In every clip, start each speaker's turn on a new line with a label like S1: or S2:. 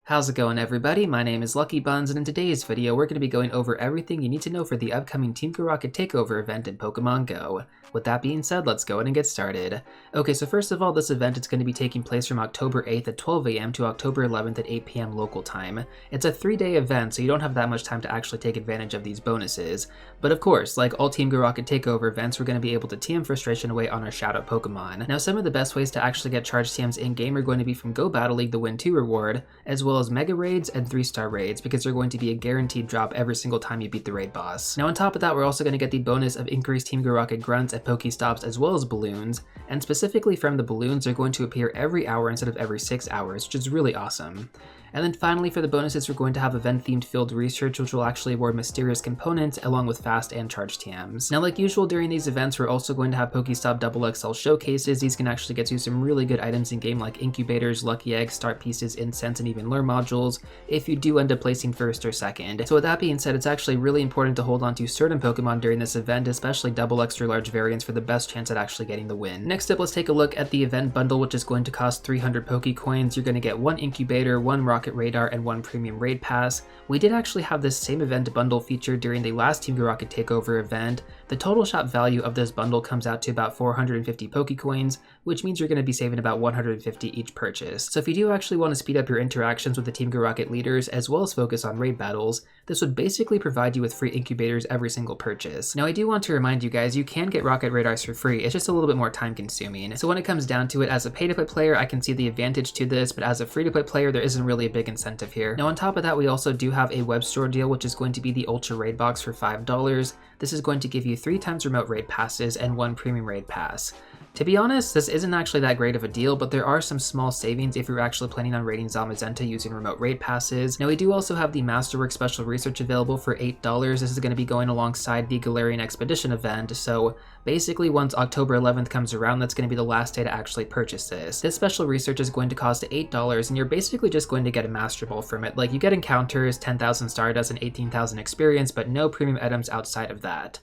S1: How's it going, everybody? My name is LuckyBunz, and in today's video we're going to be going over everything you need to know for the upcoming Team GO Rocket Takeover event in Pokemon GO. With that being said, let's go ahead and get started. Okay, so first of all, this event is going to be taking place from October 8th at 12 AM to October 11th at 8 PM local time. It's a 3-day event, so you don't have that much time to actually take advantage of these bonuses. But of course, like all Team GO Rocket Takeover events, we're going to be able to TM frustration away on our Shadow Pokemon. Now, some of the best ways to actually get charged TMs in-game are going to be from Go Battle League, the Win 2 reward, as well as Mega Raids and 3-star raids, because they're going to be a guaranteed drop every single time you beat the raid boss. Now, on top of that, we're also going to get the bonus of increased Team GO Rocket Grunts and Pokestops, as well as balloons, and specifically from the balloons, they're going to appear every hour instead of every 6 hours, which is really awesome. And then finally, for the bonuses, we're going to have event-themed field research, which will actually award mysterious components along with fast and charged TMs. Now, like usual during these events, we're also going to have Pokestop XXL showcases. These can actually get you some really good items in game like incubators, lucky eggs, start pieces, incense, and even lure modules if you do end up placing first or second. So with that being said, it's actually really important to hold on to certain Pokemon during this event, especially double extra large variants for the best chance at actually getting the win. Next up, let's take a look at the event bundle, which is going to cost 300 Pokecoins. You're going to get 1 incubator, 1 rocket radar, and 1 premium raid pass. We did actually have this same event bundle featured during the last Team GO Rocket Takeover event. The total shop value of this bundle comes out to about 450 Pokecoins, which means you're going to be saving about 150 each purchase. So if you do actually want to speed up your interactions with the Team GO Rocket leaders, as well as focus on raid battles, this would basically provide you with free incubators every single purchase. Now, I do want to remind you guys, you can get rocket radars for free, it's just a little bit more time consuming. So when it comes down to it, as a pay-to-play player, I can see the advantage to this, but as a free-to-play player, there isn't really a big incentive here. Now, on top of that, we also do have a web store deal, which is going to be the Ultra Raid Box for $5. This is going to give you 3 times remote raid passes and 1 premium raid pass. To be honest, this isn't actually that great of a deal, but there are some small savings if you're actually planning on raiding Zamazenta using remote raid passes. Now, we do also have the Masterwork Special Research available for $8. This is going to be going alongside the Galarian Expedition event, so basically once October 11th comes around, that's going to be the last day to actually purchase this. This special research is going to cost $8, and you're basically just going to get a Master Ball from it. Like, you get encounters, 10,000 Stardust, and 18,000 experience, but no premium items outside of that.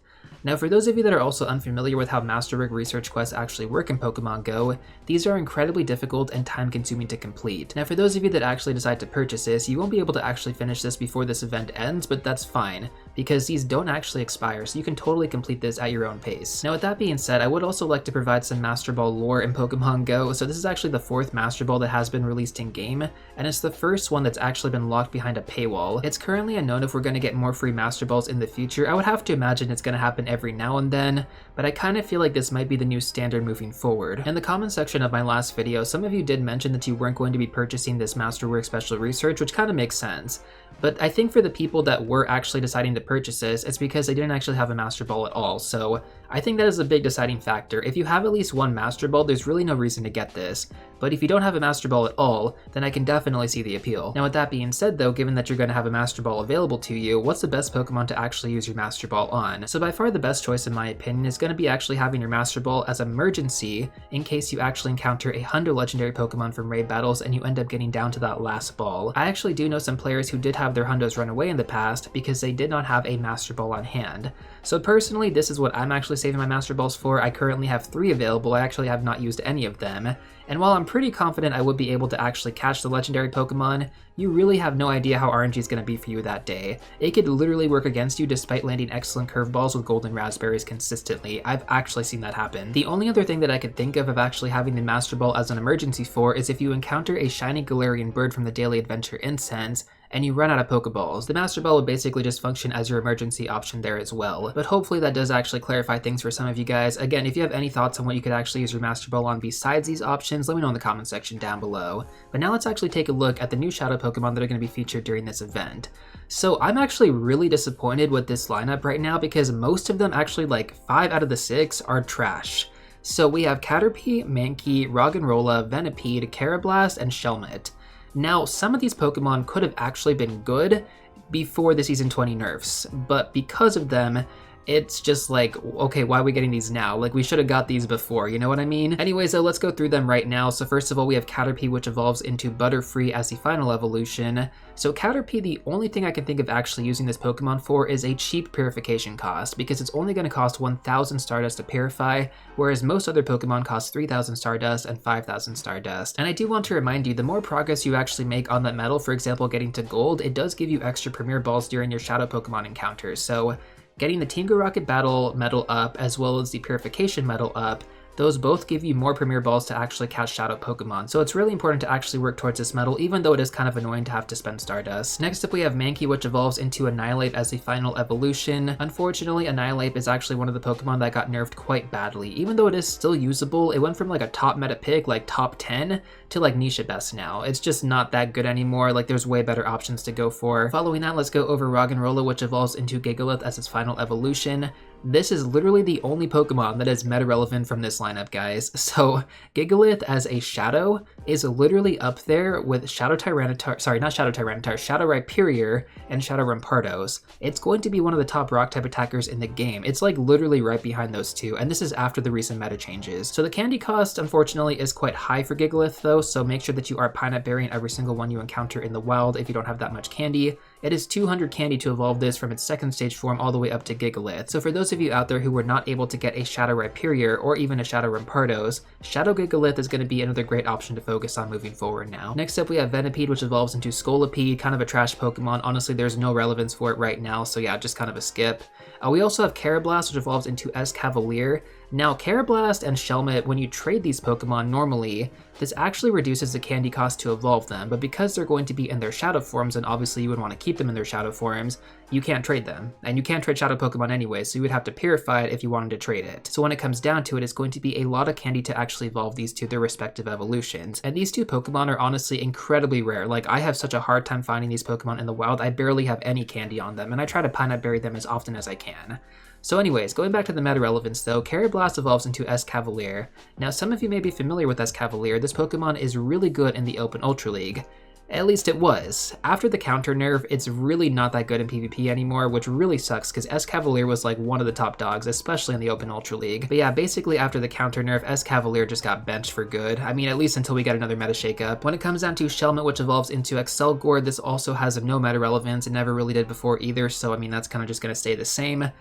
S1: Now, for those of you that are also unfamiliar with how Masterwork research quests actually work in Pokemon GO, these are incredibly difficult and time-consuming to complete. Now, for those of you that actually decide to purchase this, you won't be able to actually finish this before this event ends, but that's fine, because these don't actually expire, so you can totally complete this at your own pace. Now, with that being said, I would also like to provide some Master Ball lore in Pokemon GO. So this is actually the 4th Master Ball that has been released in-game, and it's the first one that's actually been locked behind a paywall. It's currently unknown if we're going to get more free Master Balls in the future. I would have to imagine it's going to happen every now and then, but I kind of feel like this might be the new standard moving forward. In the comment section of my last video, some of you did mention that you weren't going to be purchasing this Masterwork Special Research, which kind of makes sense. But I think for the people that were actually deciding to purchase this, it's because they didn't actually have a Master Ball at all. So I think that is a big deciding factor. If you have at least 1 Master Ball, there's really no reason to get this. But if you don't have a Master Ball at all, then I can definitely see the appeal. Now, with that being said though, given that you're going to have a Master Ball available to you, what's the best Pokemon to actually use your Master Ball on? So by far the best choice in my opinion is going to be actually having your Master Ball as emergency in case you actually encounter a Hundo legendary Pokemon from raid battles and you end up getting down to that last ball. I actually do know some players who did have their Hundos run away in the past because they did not have a Master Ball on hand. So personally, this is what I'm actually saving my Master Balls for. I currently have 3 available. I actually have not used any of them. And while I'm pretty confident I would be able to actually catch the legendary Pokemon, you really have no idea how RNG is going to be for you that day. It could literally work against you despite landing excellent curveballs with golden raspberries consistently. I've actually seen that happen. The only other thing that I could think of actually having the Master Ball as an emergency for is if you encounter a shiny Galarian bird from the Daily Adventure Incense, and you run out of Pokeballs. The Master Ball would basically just function as your emergency option there as well. But hopefully that does actually clarify things for some of you guys. Again, if you have any thoughts on what you could actually use your Master Ball on besides these options, let me know in the comment section down below. But now let's actually take a look at the new Shadow Pokemon that are going to be featured during this event. So I'm actually really disappointed with this lineup right now because most of them, actually like 5 out of the 6, are trash. So we have Caterpie, Mankey, Roggenrola, Venipede, Carablast, and Shelmet. Now, some of these Pokemon could have actually been good before the Season 20 nerfs, but because of them, it's just like, okay, why are we getting these now? Like, we should have got these before, you know what I mean? Anyways, so let's go through them right now. So first of all, we have Caterpie, which evolves into Butterfree as the final evolution. So Caterpie, the only thing I can think of actually using this Pokemon for is a cheap purification cost, because it's only going to cost 1,000 Stardust to purify, whereas most other Pokemon cost 3,000 Stardust and 5,000 Stardust. And I do want to remind you, the more progress you actually make on that medal, for example, getting to Gold, it does give you extra Premier Balls during your Shadow Pokemon encounters. So getting the Team GO Rocket Battle medal up, as well as the Purification medal up, those both give you more Premier Balls to actually catch Shadow Pokemon, so it's really important to actually work towards this medal, even though it is kind of annoying to have to spend Stardust. Next up we have Mankey, which evolves into Annihilate as the final evolution. Unfortunately, Annihilate is actually one of the Pokemon that got nerfed quite badly. Even though it is still usable, it went from like a top meta pick, like top 10, to like niche at best now. It's just not that good anymore, like there's way better options to go for. Following that, let's go over Roggenrola, which evolves into Gigalith as its final evolution. This is literally the only Pokemon that is meta relevant from this lineup, guys. So Gigalith as a Shadow is literally up there with Shadow Tyranitar, sorry, not Shadow Tyranitar, Shadow Rhyperior and Shadow Rampardos. It's going to be one of the top rock type attackers in the game. It's like literally right behind those two, and this is after the recent meta changes. So the candy cost, unfortunately, is quite high for Gigalith though, so make sure that you are Pineapple Berrying every single one you encounter in the wild if you don't have that much candy. It is 200 candy to evolve this from its second stage form all the way up to Gigalith. So for those of you out there who were not able to get a Shadow Rhyperior or even a Shadow Rampardos, Shadow Gigalith is going to be another great option to focus on moving forward now. Next up we have Venipede, which evolves into Scolipede, kind of a trash Pokemon. Honestly, there's no relevance for it right now, so yeah, just kind of a skip. We also have Carablast, which evolves into Escavalier. Now, Carablast and Shelmet, when you trade these Pokemon normally, this actually reduces the candy cost to evolve them, but because they're going to be in their Shadow forms, and obviously you would want to keep them in their Shadow forms, you can't trade them. And you can't trade Shadow Pokemon anyway, so you would have to purify it if you wanted to trade it. So when it comes down to it, it's going to be a lot of candy to actually evolve these to their respective evolutions. And these two Pokemon are honestly incredibly rare. Like, I have such a hard time finding these Pokemon in the wild. I barely have any candy on them, and I try to Pineapple Berry them as often as I can. So anyways, going back to the meta relevance though, Carablast evolves into Escavalier. Now some of you may be familiar with Escavalier. This Pokemon is really good in the Open Ultra League. At least it was. After the counter nerf, it's really not that good in PvP anymore, which really sucks because Escavalier was like one of the top dogs, especially in the Open Ultra League. But yeah, basically after the counter nerf, Escavalier just got benched for good. I mean, at least until we get another meta shakeup. When it comes down to Shelmet, which evolves into Excelgor, this also has no meta relevance. It never really did before either, so I mean, that's kind of just going to stay the same.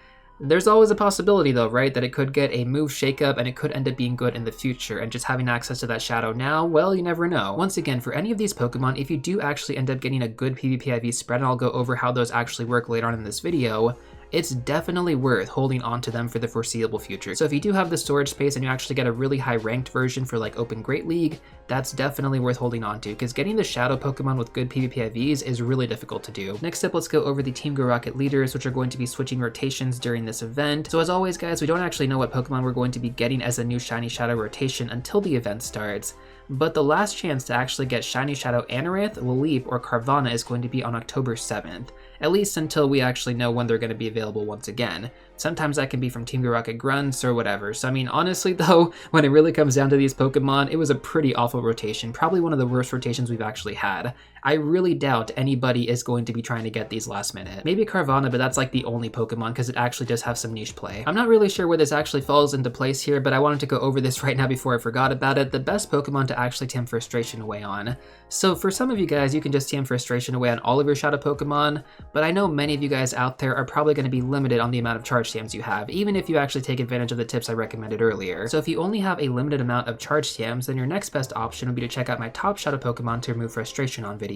S1: There's always a possibility though, right, that it could get a move shakeup and it could end up being good in the future, and just having access to that Shadow now, well, you never know. Once again, for any of these Pokemon, if you do actually end up getting a good PvP IV spread, and I'll go over how those actually work later on in this video, it's definitely worth holding on to them for the foreseeable future. So if you do have the storage space and you actually get a really high ranked version for like Open Great League, that's definitely worth holding on to, because getting the Shadow Pokemon with good PvP IVs is really difficult to do. Next up, let's go over the Team GO Rocket leaders, which are going to be switching rotations during this event. So as always guys, we don't actually know what Pokemon we're going to be getting as a new Shiny Shadow rotation until the event starts. But the last chance to actually get Shiny Shadow Anorith, Lileep, or Carvanha is going to be on October 7th, at least until we actually know when they're going to be available once again. Sometimes that can be from Team GO Rocket Grunts or whatever. So I mean, honestly though, when it really comes down to these Pokemon, it was a pretty awful rotation, probably one of the worst rotations we've actually had. I really doubt anybody is going to be trying to get these last minute. Maybe Carvanha, but that's like the only Pokemon because it actually does have some niche play. I'm not really sure where this actually falls into place here, but I wanted to go over this right now before I forgot about it. The best Pokemon to actually TM Frustration away on. So for some of you guys, you can just TM Frustration away on all of your Shadow Pokemon, but I know many of you guys out there are probably going to be limited on the amount of charge TMs you have, even if you actually take advantage of the tips I recommended earlier. So if you only have a limited amount of charge TMs, then your next best option would be to check out my top Shadow Pokemon to remove frustration on video.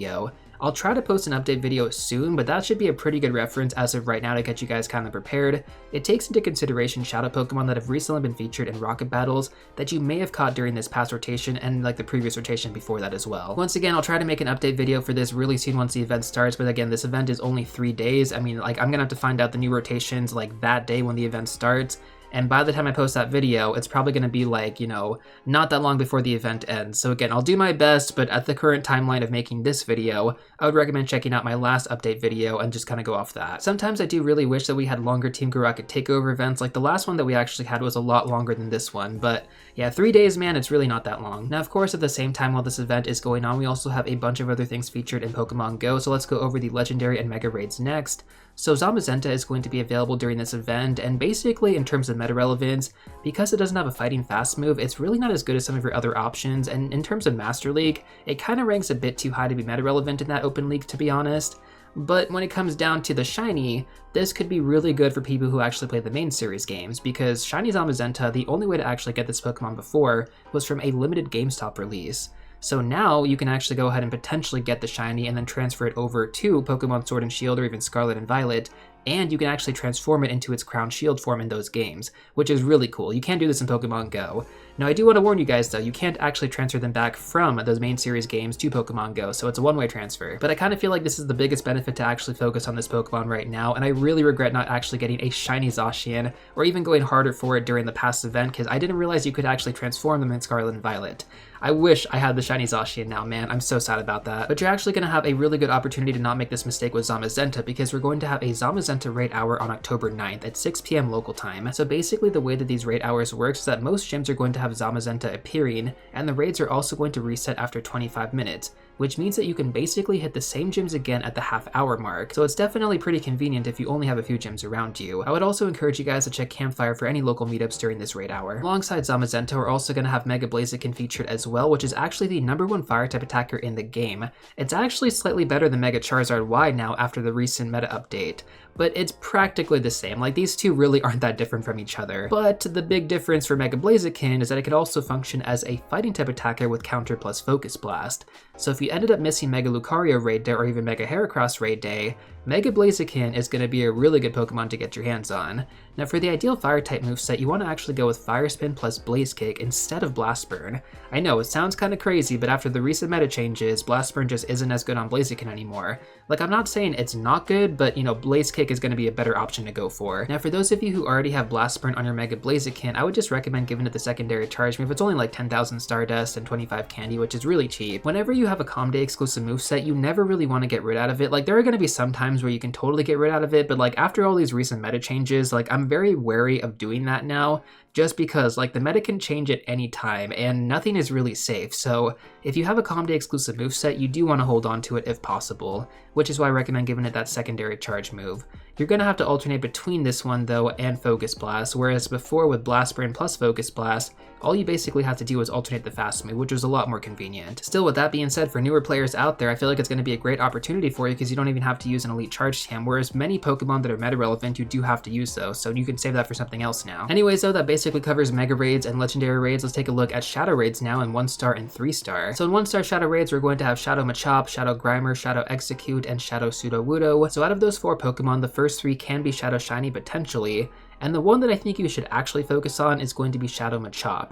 S1: I'll try to post an update video soon, but that should be a pretty good reference as of right now to get you guys kind of prepared. It takes into consideration Shadow Pokemon that have recently been featured in Rocket Battles that you may have caught during this past rotation and like the previous rotation before that as well. Once again, I'll try to make an update video for this really soon once the event starts, but again, this event is only 3 days. I mean, like, I'm gonna have to find out the new rotations like that day when the event starts, and by the time I post that video, it's probably going to be like, you know, not that long before the event ends. So again, I'll do my best, but at the current timeline of making this video, I would recommend checking out my last update video and just kind of go off that. Sometimes I do really wish that we had longer Team GO Rocket Takeover events. Like the last one that we actually had was a lot longer than this one, but yeah, 3 days, man, it's really not that long. Now, of course, at the same time while this event is going on, we also have a bunch of other things featured in Pokemon GO, so let's go over the Legendary and Mega Raids next. So Zamazenta is going to be available during this event, and basically in terms of meta relevance, because it doesn't have a fighting fast move, it's really not as good as some of your other options, and in terms of Master League, it kind of ranks a bit too high to be meta relevant in that open league, to be honest. But when it comes down to the Shiny, this could be really good for people who actually play the main series games, because Shiny Zamazenta, the only way to actually get this Pokemon before was from a limited GameStop release. So now you can actually go ahead and potentially get the Shiny and then transfer it over to Pokemon Sword and Shield or even Scarlet and Violet, and you can actually transform it into its Crown Shield form in those games, which is really cool. You can't do this in Pokemon GO. Now I do want to warn you guys though, you can't actually transfer them back from those main series games to Pokemon GO, so it's a one-way transfer. But I kind of feel like this is the biggest benefit to actually focus on this Pokemon right now, and I really regret not actually getting a Shiny Zacian, or even going harder for it during the past event, because I didn't realize you could actually transform them in Scarlet and Violet. I wish I had the Shiny Zacian now, man, I'm so sad about that. But you're actually going to have a really good opportunity to not make this mistake with Zamazenta, because we're going to have a Zamazenta raid hour on October 9th at 6 p.m. local time. So basically the way that these raid hours works is that most gyms are going to have Zamazenta appearing, and the raids are also going to reset after 25 minutes, which means that you can basically hit the same gyms again at the half-hour mark. So it's definitely pretty convenient if you only have a few gyms around you. I would also encourage you guys to check Campfire for any local meetups during this raid hour. Alongside Zamazenta, we're also going to have Mega Blaziken featured as well, which is actually the #1 Fire-type attacker in the game. It's actually slightly better than Mega Charizard Y now after the recent meta update, but it's practically the same. Like, these two really aren't that different from each other. But the big difference for Mega Blaziken is that it could also function as a fighting-type attacker with Counter plus Focus Blast. So if you ended up missing Mega Lucario raid day or even Mega Heracross raid day, Mega Blaziken is going to be a really good Pokemon to get your hands on. Now for the ideal Fire-type moveset, you want to actually go with Fire Spin plus Blaze Kick instead of Blast Burn. I know, it sounds kind of crazy, but after the recent meta changes, Blast Burn just isn't as good on Blaziken anymore. Like, I'm not saying it's not good, but you know, Blaze Kick is going to be a better option to go for. Now for those of you who already have Blast Burn on your Mega Blaziken, I would just recommend giving it the secondary charge move. It's only like 10,000 Stardust and 25 candy, which is really cheap. Whenever you have a Calm Day exclusive moveset, you never really want to get rid out of it. Like, there are going to be some times where you can totally get rid out of it, but like after all these recent meta changes, like I'm very wary of doing that now, just because like the meta can change at any time and nothing is really safe. So if you have a Calm Day exclusive moveset, you do want to hold on to it if possible, which is why I recommend giving it that secondary charge move. You're going to have to alternate between this one though and Focus Blast, whereas before with Blast Burn plus Focus Blast, all you basically have to do is alternate the fast move, which was a lot more convenient. Still, with that being said, for newer players out there, I feel like it's going to be a great opportunity for you because you don't even have to use an Elite Charge Tam, whereas many Pokemon that are meta relevant, you do have to use those, so you can save that for something else now. Anyways though, that basically covers Mega Raids and Legendary Raids. Let's take a look at Shadow Raids now in 1-star and 3-star. So in 1-star Shadow Raids, we're going to have Shadow Machop, Shadow Grimer, Shadow Execute, and Shadow Sudowoodo. So out of those 4 Pokemon, the first 3 can be Shadow Shiny potentially, and the one that I think you should actually focus on is going to be Shadow Machop.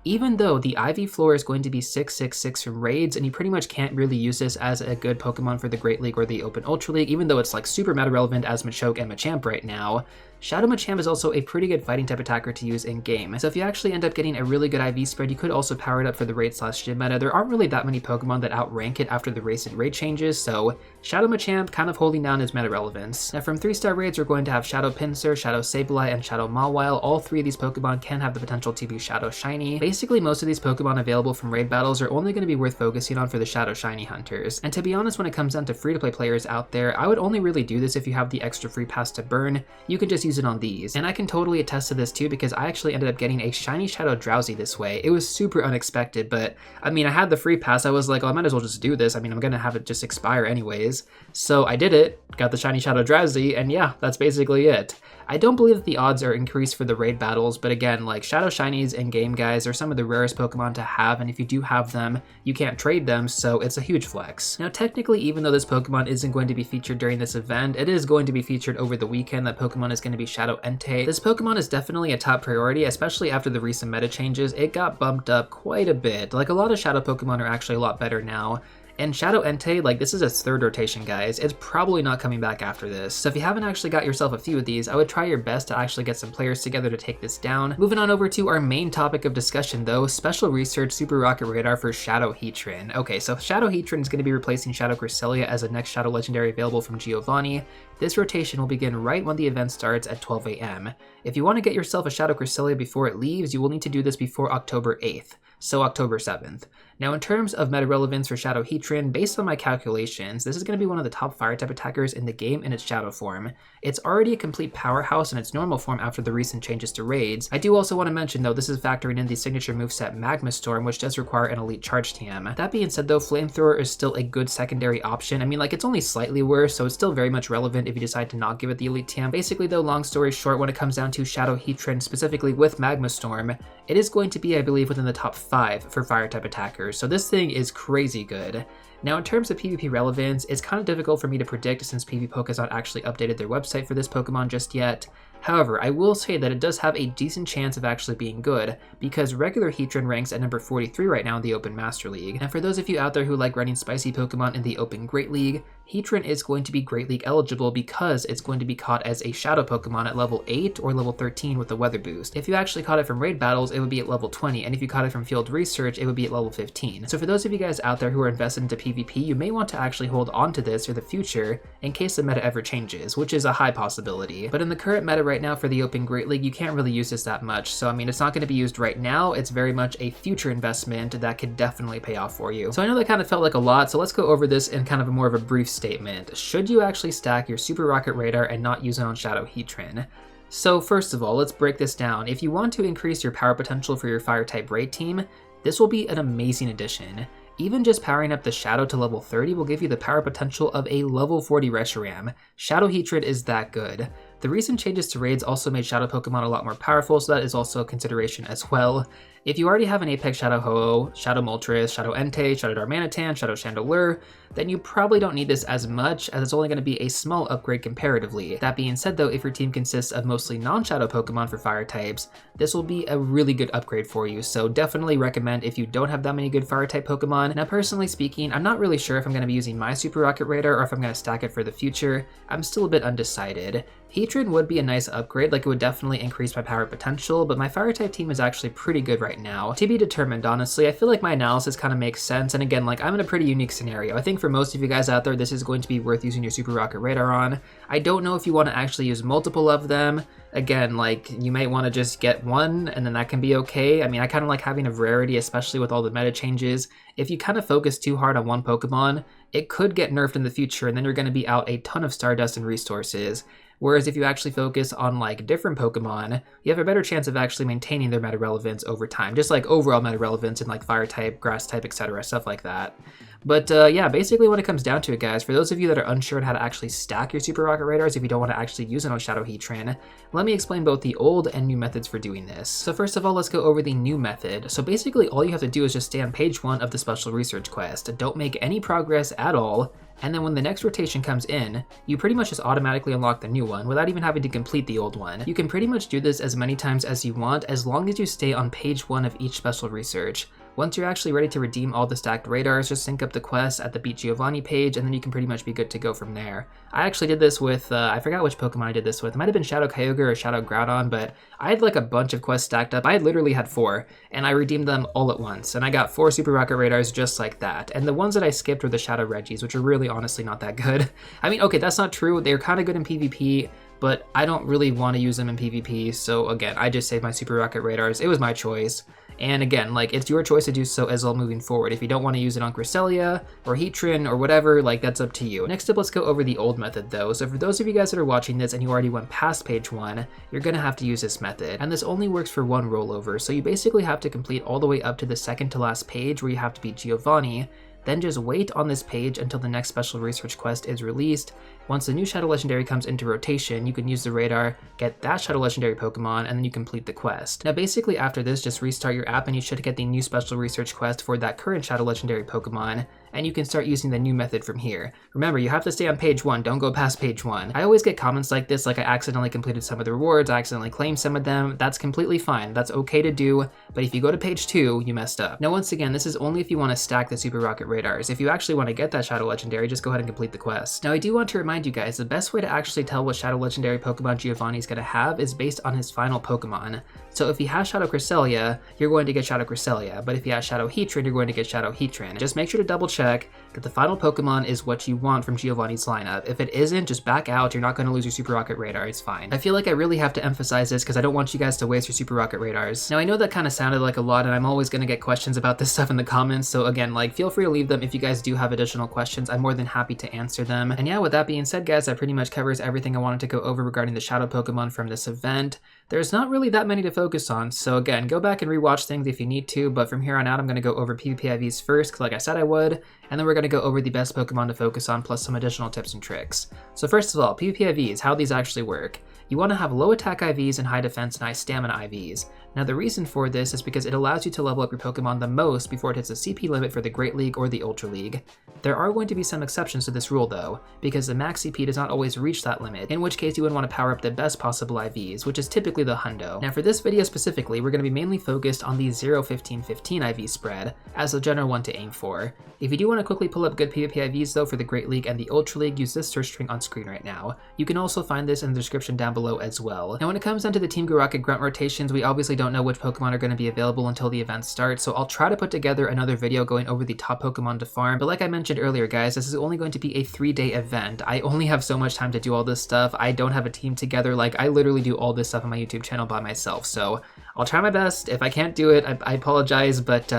S1: Even though the IV floor is going to be 666 from raids, and you pretty much can't really use this as a good Pokemon for the Great League or the Open Ultra League, even though it's like super meta relevant as Machoke and Machamp right now, Shadow Machamp is also a pretty good fighting type attacker to use in game. So if you actually end up getting a really good IV spread, you could also power it up for the raid/gym meta. There aren't really that many Pokemon that outrank it after the recent raid changes, so Shadow Machamp kind of holding down his meta relevance. Now from 3-star raids, we're going to have Shadow Pinsir, Shadow Sableye, and Shadow Mawile. All 3 of these Pokemon can have the potential to be Shadow Shiny. Basically, most of these Pokemon available from raid battles are only going to be worth focusing on for the Shadow Shiny hunters. And to be honest, when it comes down to free-to-play players out there, I would only really do this if you have the extra free pass to burn. You can just use it on these. And I can totally attest to this too, because I actually ended up getting a shiny Shadow Drowsy this way. It was super unexpected, but I mean, I had the free pass. I was like, oh, I might as well just do this. I mean, I'm gonna have it just expire anyways. So I did it, got the shiny Shadow Drowsy, and yeah, that's basically it. I don't believe that the odds are increased for the raid battles, but again, like Shadow Shinies in game, guys, are some of the rarest Pokemon to have, and if you do have them, you can't trade them, so it's a huge flex. Now technically, even though this Pokemon isn't going to be featured during this event, it is going to be featured over the weekend. That Pokemon is going to be Shadow Entei. This Pokemon is definitely a top priority, especially after the recent meta changes. It got bumped up quite a bit. Like, a lot of Shadow Pokemon are actually a lot better now. And Shadow Entei, like this is its 3rd rotation, guys. It's probably not coming back after this. So if you haven't actually got yourself a few of these, I would try your best to actually get some players together to take this down. Moving on over to our main topic of discussion though, Special Research Super Rocket Radar for Shadow Heatran. Okay, so Shadow Heatran is going to be replacing Shadow Cresselia as the next Shadow Legendary available from Giovanni. This rotation will begin right when the event starts at 12 AM. If you want to get yourself a Shadow Cresselia before it leaves, you will need to do this before October 8th. So October 7th. Now in terms of meta relevance for Shadow Heatran, based on my calculations, this is going to be one of the top fire type attackers in the game in its shadow form. It's already a complete powerhouse in its normal form after the recent changes to raids. I do also want to mention though, this is factoring in the signature moveset Magma Storm, which does require an elite charge TM. That being said though, Flamethrower is still a good secondary option. I mean, like it's only slightly worse, so it's still very much relevant if you decide to not give it the elite TM. Basically though, long story short, when it comes down to Shadow Heatran, specifically with Magma Storm, it is going to be, I believe, within the top 5 for fire type attackers. So this thing is crazy good. Now in terms of PvP relevance, it's kind of difficult for me to predict since PvPoke has not actually updated their website for this Pokemon just yet. However, I will say that it does have a decent chance of actually being good, because regular Heatran ranks at number 43 right now in the Open Master League. And for those of you out there who like running spicy Pokemon in the Open Great League, Heatran is going to be Great League eligible because it's going to be caught as a Shadow Pokemon at level 8 or level 13 with the Weather Boost. If you actually caught it from raid battles, it would be at level 20, and if you caught it from field research, it would be at level 15. So for those of you guys out there who are invested into PvP, you may want to actually hold on to this for the future in case the meta ever changes, which is a high possibility. But in the current meta right now for the Open Great League, you can't really use this that much. So I mean, it's not going to be used right now. It's very much a future investment that could definitely pay off for you. So I know that kind of felt like a lot, so let's go over this in kind of more of a brief statement. Should you actually stack your Super Rocket Radar and not use it on Shadow Heatran? So first of all, let's break this down. If you want to increase your power potential for your fire type raid team, this will be an amazing addition. Even just powering up the Shadow to level 30 will give you the power potential of a level 40 Reshiram. Shadow Heatran is that good. The recent changes to raids also made Shadow Pokemon a lot more powerful, so that is also a consideration as well. If you already have an Apex Shadow Ho-Oh, Shadow Moltres, Shadow Entei, Shadow Darmanitan, Shadow Chandelure, then you probably don't need this as much, as it's only going to be a small upgrade comparatively. That being said though, if your team consists of mostly non-Shadow Pokemon for fire types, this will be a really good upgrade for you, so definitely recommend if you don't have that many good fire type Pokemon. Now personally speaking, I'm not really sure if I'm going to be using my Super Rocket Radar or if I'm going to stack it for the future. I'm still a bit undecided. Heatran would be a nice upgrade, like it would definitely increase my power potential, but my fire type team is actually pretty good right now. To be determined, honestly. I feel like my analysis kind of makes sense, and again, like I'm in a pretty unique scenario. I think for most of you guys out there, this is going to be worth using your Super Rocket Radar on. I don't know if you want to actually use multiple of them. Again, like you might want to just get one and then that can be okay. I mean, I kind of like having a rarity, especially with all the meta changes. If you kind of focus too hard on one Pokemon, it could get nerfed in the future and then you're going to be out a ton of Stardust and resources. Whereas if you actually focus on like different Pokemon, you have a better chance of actually maintaining their meta relevance over time, just like overall meta relevance in like fire type, grass type, etc., stuff like that. But yeah, basically when it comes down to it, guys, for those of you that are unsure on how to actually stack your Super Rocket Radars if you don't want to actually use it on Shadow Heatran, let me explain both the old and new methods for doing this. So first of all, let's go over the new method. So basically all you have to do is just stay on page 1 of the Special Research quest. Don't make any progress at all, and then when the next rotation comes in, you pretty much just automatically unlock the new one without even having to complete the old one. You can pretty much do this as many times as you want as long as you stay on page 1 of each Special Research. Once you're actually ready to redeem all the stacked radars, just sync up the quest at the Beat Giovanni page, and then you can pretty much be good to go from there. I actually did this with, I forgot which Pokemon I did this with. It might have been Shadow Kyogre or Shadow Groudon, but I had like a bunch of quests stacked up. I literally had 4, and I redeemed them all at once, and I got 4 Super Rocket Radars just like that. And the ones that I skipped were the Shadow Regis, which are really honestly not that good. I mean, okay, that's not true. They're kind of good in PvP, but I don't really want to use them in PvP, so again, I just saved my Super Rocket Radars. It was my choice. And again, like, it's your choice to do so as well moving forward. If you don't want to use it on Cresselia or Heatran or whatever, like, that's up to you. Next up, let's go over the old method though. So for those of you guys that are watching this and you already went past page 1, you're gonna have to use this method. And this only works for 1 rollover, so you basically have to complete all the way up to the second to last page where you have to beat Giovanni, then just wait on this page until the next Special Research quest is released. Once the new Shadow Legendary comes into rotation, you can use the radar, get that Shadow Legendary Pokemon, and then you complete the quest. Now basically after this, just restart your app and you should get the new Special Research quest for that current Shadow Legendary Pokemon, and you can start using the new method from here. Remember, you have to stay on page 1, don't go past page 1. I always get comments like this, like I accidentally completed some of the rewards, I accidentally claimed some of them. That's completely fine, that's okay to do, but if you go to page 2, you messed up. Now once again, this is only if you want to stack the Super Rocket Radars. If you actually want to get that Shadow Legendary, just go ahead and complete the quest. Now I do want to remind you guys, the best way to actually tell what Shadow Legendary Pokemon Giovanni is going to have is based on his final Pokemon. So if he has Shadow Cresselia, you're going to get Shadow Cresselia, but if he has Shadow Heatran, you're going to get Shadow Heatran. Just make sure to double check that the final Pokemon is what you want from Giovanni's lineup. If it isn't, just back out, you're not going to lose your Super Rocket Radar, it's fine. I feel like I really have to emphasize this because I don't want you guys to waste your Super Rocket Radars. Now I know that kind of sounded like a lot, and I'm always going to get questions about this stuff in the comments, so again, like, feel free to leave them if you guys do have additional questions. I'm more than happy to answer them. And yeah, with that being said, guys, that pretty much covers everything I wanted to go over regarding the Shadow Pokemon from this event. There's not really that many to focus on, so again, go back and rewatch things if you need to, but from here on out, I'm going to go over PvP IVs first, because like I said I would, and then we're going to go over the best Pokemon to focus on, plus some additional tips and tricks. So first of all, PvP IVs, how these actually work. You want to have low attack IVs and high defense and high stamina IVs. Now the reason for this is because it allows you to level up your Pokemon the most before it hits the CP limit for the Great League or the Ultra League. There are going to be some exceptions to this rule though, because the max CP does not always reach that limit, in which case you would want to power up the best possible IVs, which is typically the Hundo. Now for this video specifically, we're going to be mainly focused on the 0-15-15 IV spread, as the general one to aim for. If you do want to quickly pull up good PvP IVs though for the Great League and the Ultra League, use this search string on screen right now. You can also find this in the description down below as well. Now when it comes down to the Team GO Rocket Grunt rotations, we obviously don't know which Pokemon are going to be available until the event starts, so I'll try to put together another video going over the top Pokemon to farm, but like I mentioned earlier guys, this is only going to be a 3-day event. I only have so much time to do all this stuff. I don't have a team together, like I literally do all this stuff on my YouTube channel by myself, so I'll try my best. If I can't do it, I apologize, but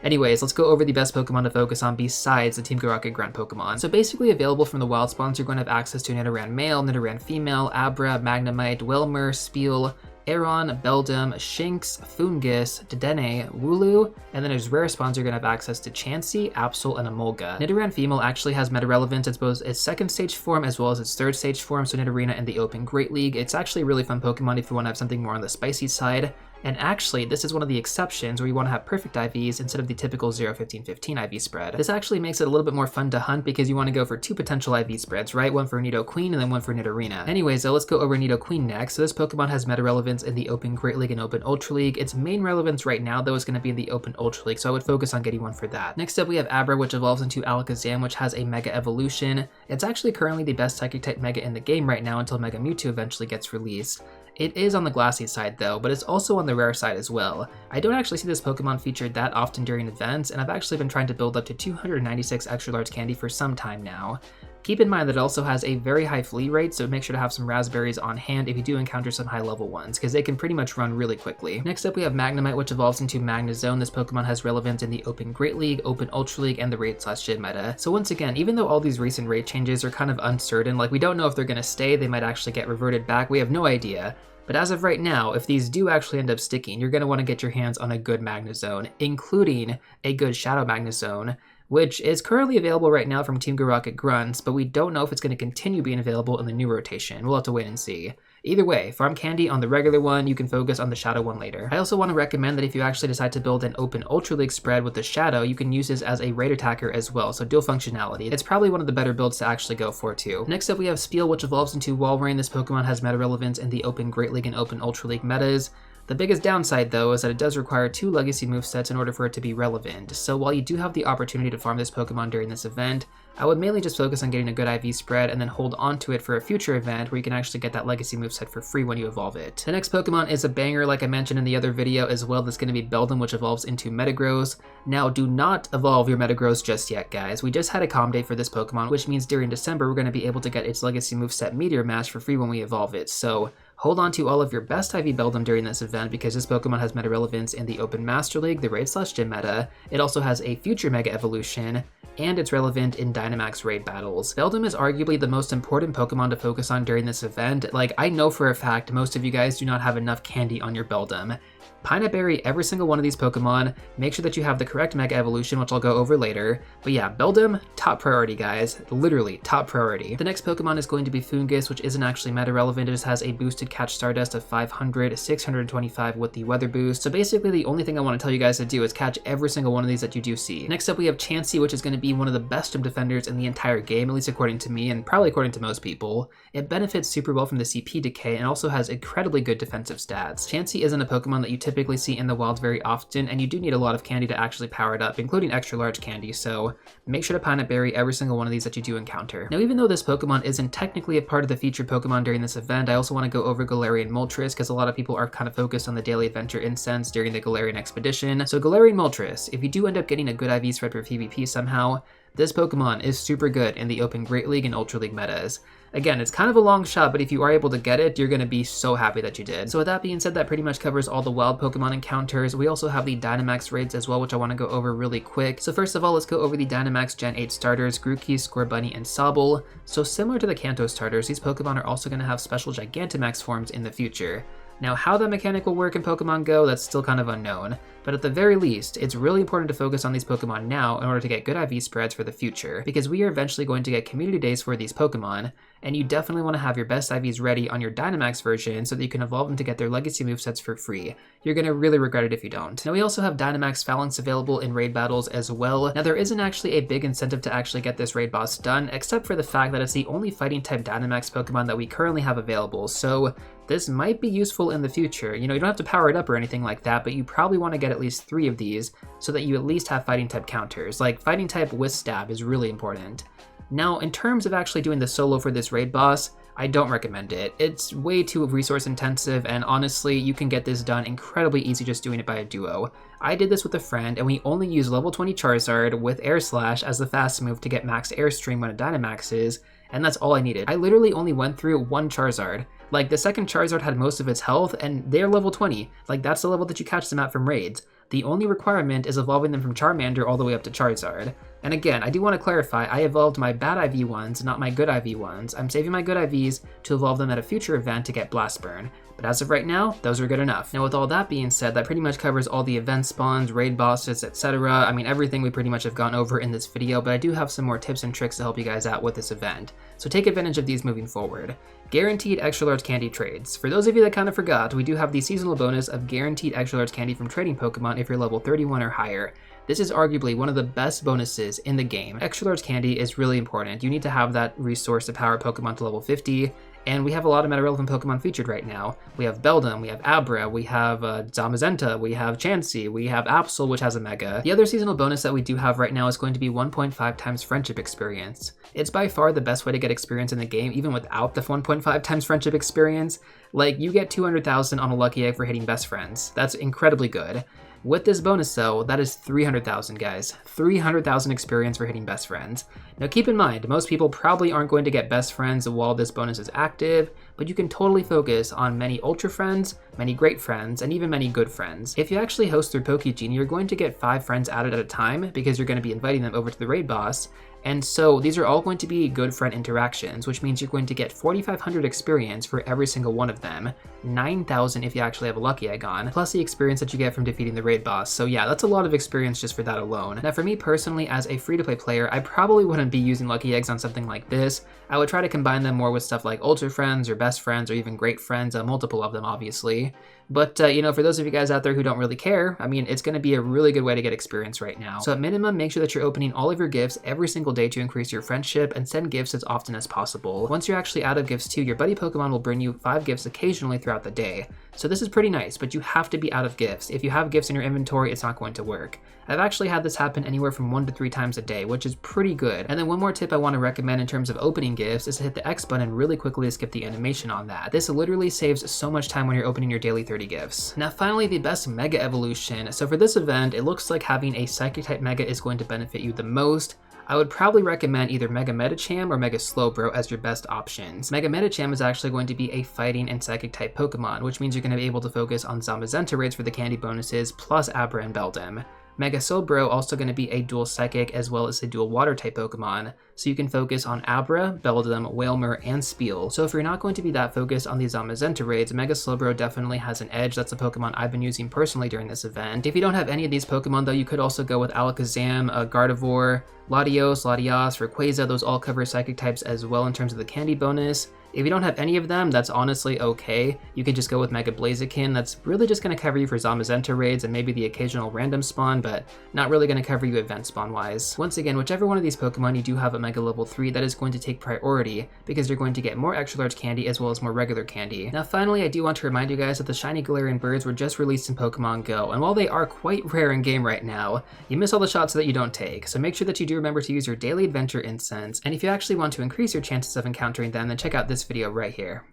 S1: anyways, let's go over the best Pokemon to focus on besides the Team GO Rocket Grunt Pokemon. So basically available from the wild spawns, you're going to have access to Nidoran Male, Nidoran Female, Abra, Magnemite, Wilmer, Spiel, Aeron, Beldum, Shinx, Foongus, Dedenne, Wooloo, and then as rare spawns you're going to have access to Chansey, Absol, and Emolga. Nidoran Female actually has meta relevance as both its second stage form as well as its third stage form, so Nidorina in the Open Great League. It's actually a really fun Pokemon if you want to have something more on the spicy side. And actually, this is one of the exceptions where you want to have perfect IVs instead of the typical 0-15-15 IV spread. This actually makes it a little bit more fun to hunt because you want to go for 2 potential IV spreads, right? One for Nidoqueen and then one for Nidorina. Anyways, so let's go over Nidoqueen next. So this Pokemon has meta relevance in the Open Great League and Open Ultra League. Its main relevance right now, though, is going to be in the Open Ultra League, so I would focus on getting one for that. Next up, we have Abra, which evolves into Alakazam, which has a Mega Evolution. It's actually currently the best Psychic-type Mega in the game right now until Mega Mewtwo eventually gets released. It is on the glassy side though, but it's also on the rare side as well. I don't actually see this Pokemon featured that often during events, and I've actually been trying to build up to 296 extra large candy for some time now. Keep in mind that it also has a very high flea rate, so make sure to have some raspberries on hand if you do encounter some high level ones, because they can pretty much run really quickly. Next up we have Magnemite, which evolves into Magnezone. This Pokemon has relevance in the Open Great League, Open Ultra League, and the Raid/Gym meta. So once again, even though all these recent raid changes are kind of uncertain, like we don't know if they're going to stay, they might actually get reverted back, we have no idea. But as of right now, if these do actually end up sticking, you're going to want to get your hands on a good Magnezone, including a good Shadow Magnezone, which is currently available right now from Team GO Rocket Grunts, but we don't know if it's going to continue being available in the new rotation. We'll have to wait and see. Either way, farm candy on the regular one, you can focus on the Shadow one later. I also want to recommend that if you actually decide to build an Open Ultra League spread with the Shadow, you can use this as a raid attacker as well, so dual functionality. It's probably one of the better builds to actually go for too. Next up we have Spiel, which evolves into Walrein. This Pokemon has meta relevance in the Open Great League and Open Ultra League metas. The biggest downside though is that it does require 2 legacy movesets in order for it to be relevant, so while you do have the opportunity to farm this Pokemon during this event, I would mainly just focus on getting a good IV spread and then hold on to it for a future event where you can actually get that legacy moveset for free when you evolve it. The next Pokemon is a banger, like I mentioned in the other video as well, that's going to be Beldum, which evolves into Metagross. Now do not evolve your Metagross just yet guys, we just had a comm date for this Pokemon, which means during December we're going to be able to get its legacy moveset Meteor Mash for free when we evolve it, so hold on to all of your best IV Beldum during this event because this Pokemon has meta relevance in the Open Master League, the Raid/Gym meta. It also has a future Mega Evolution, and it's relevant in Dynamax raid battles. Beldum is arguably the most important Pokemon to focus on during this event. Like, I know for a fact most of you guys do not have enough candy on your Beldum. Pineapple Berry every single one of these Pokemon, make sure that you have the correct Mega Evolution, which I'll go over later. But yeah, Beldum, top priority guys, literally top priority. The next Pokemon is going to be Foongus, which isn't actually meta relevant, it just has a boosted did catch Stardust of 500, 625 with the weather boost. So basically the only thing I want to tell you guys to do is catch every single one of these that you do see. Next up we have Chansey, which is going to be one of the best gym defenders in the entire game, at least according to me and probably according to most people. It benefits super well from the CP decay and also has incredibly good defensive stats. Chansey isn't a Pokemon that you typically see in the wild very often, and you do need a lot of candy to actually power it up, including extra large candy, so make sure to Pineapple Berry every single one of these that you do encounter. Now even though this Pokemon isn't technically a part of the featured Pokemon during this event, I also want to go over Galarian Moltres because a lot of people are kind of focused on the daily adventure incense during the Galarian Expedition. So Galarian Moltres, if you do end up getting a good IV spread for PvP somehow, this Pokemon is super good in the Open Great League and Ultra League metas. Again, it's kind of a long shot, but if you are able to get it, you're going to be so happy that you did. So with that being said, that pretty much covers all the wild Pokemon encounters. We also have the Dynamax raids as well, which I want to go over really quick. So first of all, let's go over the Dynamax Gen 8 starters, Grookey, Scorbunny, and Sobble. So similar to the Kanto starters, these Pokemon are also going to have special Gigantamax forms in the future. Now, how that mechanic will work in Pokemon GO, that's still kind of unknown, but at the very least, it's really important to focus on these Pokemon now in order to get good IV spreads for the future, because we are eventually going to get community days for these Pokemon, and you definitely want to have your best IVs ready on your Dynamax version so that you can evolve them to get their legacy movesets for free. You're going to really regret it if you don't. Now, we also have Dynamax Falinks available in raid battles as well. Now, there isn't actually a big incentive to actually get this raid boss done, except for the fact that it's the only fighting type Dynamax Pokemon that we currently have available, so this might be useful in the future. You know, you don't have to power it up or anything like that, but you probably want to get at least 3 of these so that you at least have fighting type counters. Like, fighting type with stab is really important. Now, in terms of actually doing the solo for this raid boss, I don't recommend it. It's way too resource intensive, and honestly, you can get this done incredibly easy just doing it by a duo. I did this with a friend, and we only used level 20 Charizard with Air Slash as the fast move to get max Airstream when it Dynamaxes, and that's all I needed. I literally only went through one Charizard. Like, the second Charizard had most of its health, and they're level 20. Like, that's the level that you catch them at from raids. The only requirement is evolving them from Charmander all the way up to Charizard. And again, I do want to clarify, I evolved my bad IV ones, not my good IV ones. I'm saving my good IVs to evolve them at a future event to get Blast Burn. But as of right now, those are good enough. Now with all that being said, that pretty much covers all the event spawns, raid bosses, etc. I mean, everything we pretty much have gone over in this video, but I do have some more tips and tricks to help you guys out with this event. So take advantage of these moving forward. Guaranteed extra large candy trades. For those of you that kind of forgot, we do have the seasonal bonus of guaranteed extra large candy from trading Pokemon if you're level 31 or higher. This is arguably one of the best bonuses in the game. Extra large candy is really important. You need to have that resource to power Pokemon to level 50, and we have a lot of meta-relevant Pokemon featured right now. We have Beldum, we have Abra, we have Zamazenta, we have Chansey, we have Absol, which has a Mega. The other seasonal bonus that we do have right now is going to be 1.5 times friendship experience. It's by far the best way to get experience in the game, even without the 1.5 times friendship experience. Like, you get 200,000 on a Lucky Egg for hitting best friends. That's incredibly good. With this bonus though, that is 300,000 guys. 300,000 experience for hitting best friends. Now keep in mind, most people probably aren't going to get best friends while this bonus is active, but you can totally focus on many ultra friends, many great friends, and even many good friends. If you actually host through PokeGenie, you're going to get 5 friends added at a time because you're going to be inviting them over to the raid boss. And so these are all going to be good friend interactions, which means you're going to get 4,500 experience for every single one of them, 9,000 if you actually have a Lucky Egg on, plus the experience that you get from defeating the raid boss. So yeah, that's a lot of experience just for that alone. Now for me personally, as a free-to-play player, I probably wouldn't be using Lucky Eggs on something like this. I would try to combine them more with stuff like Ultra Friends or Best Friends or even Great Friends, multiple of them obviously. But, you know, for those of you guys out there who don't really care, I mean, it's going to be a really good way to get experience right now. So at minimum, make sure that you're opening all of your gifts every single day to increase your friendship, and send gifts as often as possible. Once you're actually out of gifts too, your buddy Pokemon will bring you 5 gifts occasionally throughout the day. So this is pretty nice, but you have to be out of gifts. If you have gifts in your inventory, it's not going to work. I've actually had this happen anywhere from 1 to 3 times a day, which is pretty good. And then one more tip I want to recommend in terms of opening gifts is to hit the X button really quickly to skip the animation on that. This literally saves so much time when you're opening your daily 30 gifts. Now finally, the best Mega Evolution. So for this event, it looks like having a Psychic type Mega is going to benefit you the most. I would probably recommend either Mega Medicham or Mega Slowbro as your best options. Mega Medicham is actually going to be a fighting and psychic type Pokemon, which means you're going to be able to focus on Zamazenta raids for the candy bonuses, plus Abra and Beldum. Mega Slowbro also going to be a dual psychic as well as a dual water type Pokemon, so you can focus on Abra, Beldum, Wailmer, and Spiel. So if you're not going to be that focused on these Zamazenta raids, Mega Slowbro definitely has an edge. That's a Pokemon I've been using personally during this event. If you don't have any of these Pokemon though, you could also go with Alakazam, Gardevoir, Latios, Latias, Rayquaza. Those all cover Psychic types as well in terms of the candy bonus. If you don't have any of them, that's honestly okay. You can just go with Mega Blaziken. That's really just going to cover you for Zamazenta raids and maybe the occasional random spawn, but not really going to cover you event spawn wise. Once again, whichever one of these Pokemon you do have at Mega Level 3, that is going to take priority because you're going to get more extra large candy as well as more regular candy. Now finally, I do want to remind you guys that the shiny Galarian birds were just released in Pokemon GO, and while they are quite rare in game right now, you miss all the shots that you don't take. So make sure that you do remember to use your daily adventure incense, and if you actually want to increase your chances of encountering them, then check out this video right here.